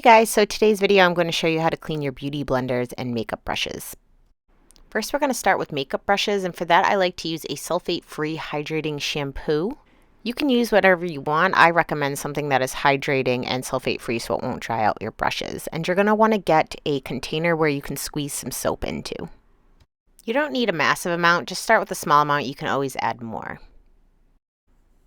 guys, so today's video I'm going to show you how to clean your beauty blenders and makeup brushes. First we're going to start with makeup brushes, and for that I like to use a sulfate-free hydrating shampoo. You can use whatever you want. I recommend something that is hydrating and sulfate-free so it won't dry out your brushes. And you're going to want to get a container where you can squeeze some soap into. You don't need a massive amount, just start with a small amount. You can always add more.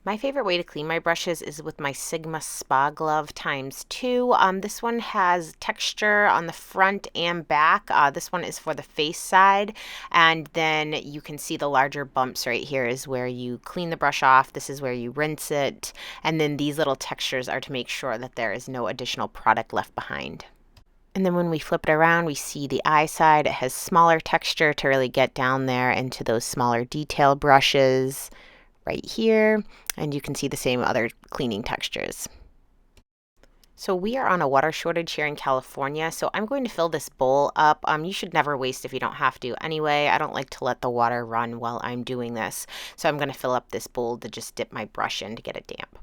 My favorite way to clean my brushes is with my Sigma Spa Glove ×2. This one has texture on the front and back. This one is for the face side, and then you can see the larger bumps right here is where you clean the brush off. This is where you rinse it, and then these little textures are to make sure that there is no additional product left behind. And then when we flip it around, we see the eye side. It has smaller texture to really get down there into those smaller detail brushes right here, and you can see the same other cleaning textures. So we are on a water shortage here in California, so I'm going to fill this bowl up. You should never waste if you don't have to anyway. I don't like to let the water run while I'm doing this, so I'm going to fill up this bowl to just dip my brush in to get it damp.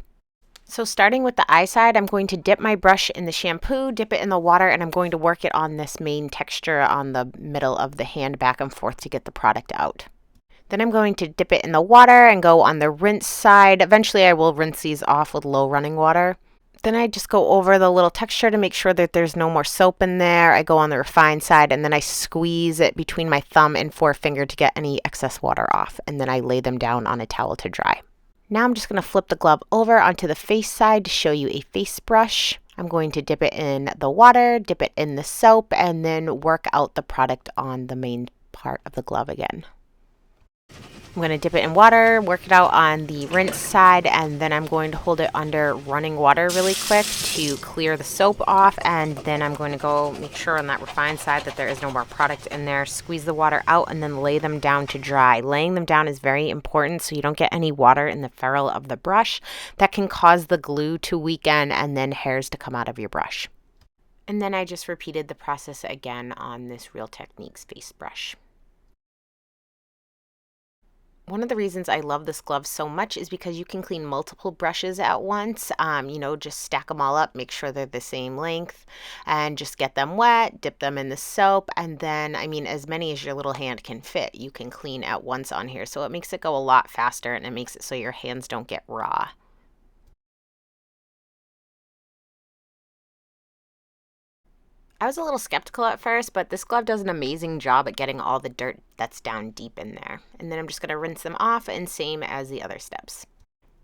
So starting with the eye side, I'm going to dip my brush in the shampoo, dip it in the water, and I'm going to work it on this main texture on the middle of the hand back and forth to get the product out. Then I'm going to dip it in the water and go on the rinse side. Eventually I will rinse these off with low running water. Then I just go over the little texture to make sure that there's no more soap in there. I go on the refined side and then I squeeze it between my thumb and forefinger to get any excess water off. And then I lay them down on a towel to dry. Now I'm just going to flip the glove over onto the face side to show you a face brush. I'm going to dip it in the water, dip it in the soap, and then work out the product on the main part of the glove again. I'm going to dip it in water, work it out on the rinse side, and then I'm going to hold it under running water really quick to clear the soap off, and then I'm going to go make sure on that refined side that there is no more product in there, squeeze the water out, and then lay them down to dry. Laying them down is very important so you don't get any water in the ferrule of the brush. That can cause the glue to weaken and then hairs to come out of your brush. And then I just repeated the process again on this Real Techniques face brush. One of the reasons I love this glove so much is because you can clean multiple brushes at once. Just stack them all up, make sure they're the same length, and just get them wet, dip them in the soap, and then, as many as your little hand can fit, you can clean at once on here. So it makes it go a lot faster, and it makes it so your hands don't get raw. I was a little skeptical at first, but this glove does an amazing job at getting all the dirt that's down deep in there. And then I'm just going to rinse them off, and same as the other steps.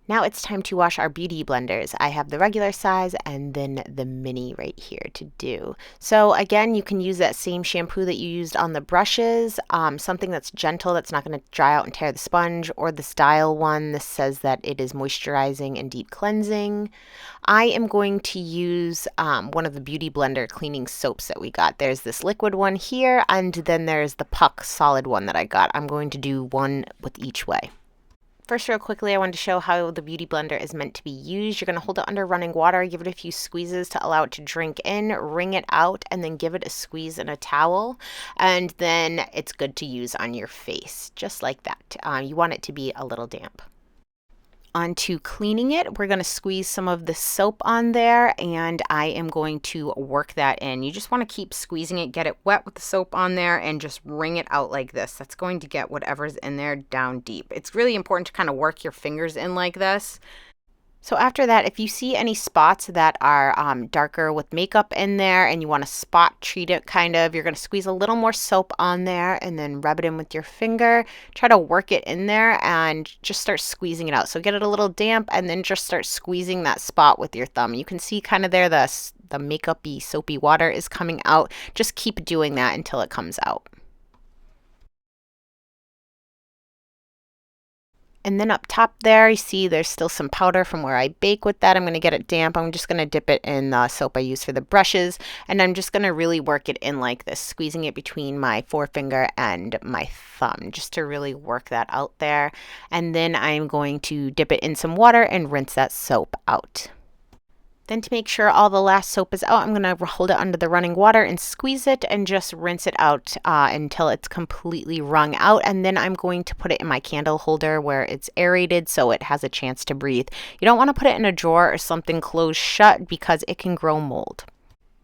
Now it's time to wash our beauty blenders. I have the regular size and then the mini right here to do. So again, you can use that same shampoo that you used on the brushes, something that's gentle, that's not going to dry out and tear the sponge, or the Style one. This says that it is moisturizing and deep cleansing. I am going to use one of the Beauty Blender cleaning soaps that we got. There's this liquid one here, and then there's the Puck solid one that I got. I'm going to do one with each way. First, real quickly, I wanted to show how the Beauty Blender is meant to be used. You're going to hold it under running water, give it a few squeezes to allow it to drink in, wring it out, and then give it a squeeze in a towel. And then it's good to use on your face, just like that. You want it to be a little damp. Onto cleaning it, we're going to squeeze some of the soap on there, and I am going to work that in. You just want to keep squeezing it, get it wet with the soap on there, and just wring it out like this. That's going to get whatever's in there down deep. It's really important to kind of work your fingers in like this. So after that, if you see any spots that are darker with makeup in there and you want to spot treat it you're going to squeeze a little more soap on there and then rub it in with your finger. Try to work it in there and just start squeezing it out. So get it a little damp and then just start squeezing that spot with your thumb. You can see kind of there the makeup-y soapy water is coming out. Just keep doing that until it comes out. And then up top there, you see there's still some powder from where I bake with that. I'm going to get it damp. I'm just going to dip it in the soap I use for the brushes. And I'm just going to really work it in like this, squeezing it between my forefinger and my thumb, just to really work that out there. And then I'm going to dip it in some water and rinse that soap out. Then to make sure all the last soap is out, I'm going to hold it under the running water and squeeze it and just rinse it out until it's completely wrung out. And then I'm going to put it in my candle holder where it's aerated so it has a chance to breathe. You don't want to put it in a drawer or something closed shut because it can grow mold.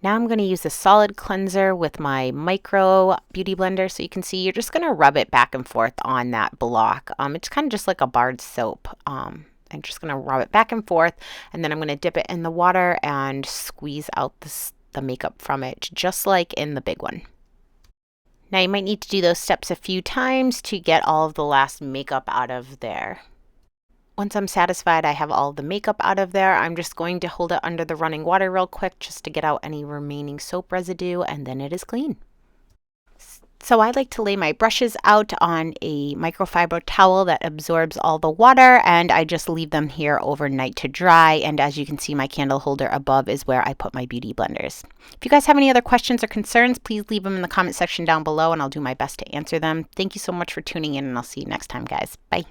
Now I'm going to use a solid cleanser with my micro beauty blender. So you can see you're just going to rub it back and forth on that block. It's kind of just like a barred soap. I'm just going to rub it back and forth, and then I'm going to dip it in the water and squeeze out the makeup from it, just like in the big one. Now you might need to do those steps a few times to get all of the last makeup out of there. Once I'm satisfied I have all the makeup out of there, I'm just going to hold it under the running water real quick just to get out any remaining soap residue, and then it is clean. So I like to lay my brushes out on a microfiber towel that absorbs all the water, and I just leave them here overnight to dry. And as you can see, my candle holder above is where I put my beauty blenders. If you guys have any other questions or concerns, please leave them in the comment section down below and I'll do my best to answer them. Thank you so much for tuning in, and I'll see you next time, guys. Bye.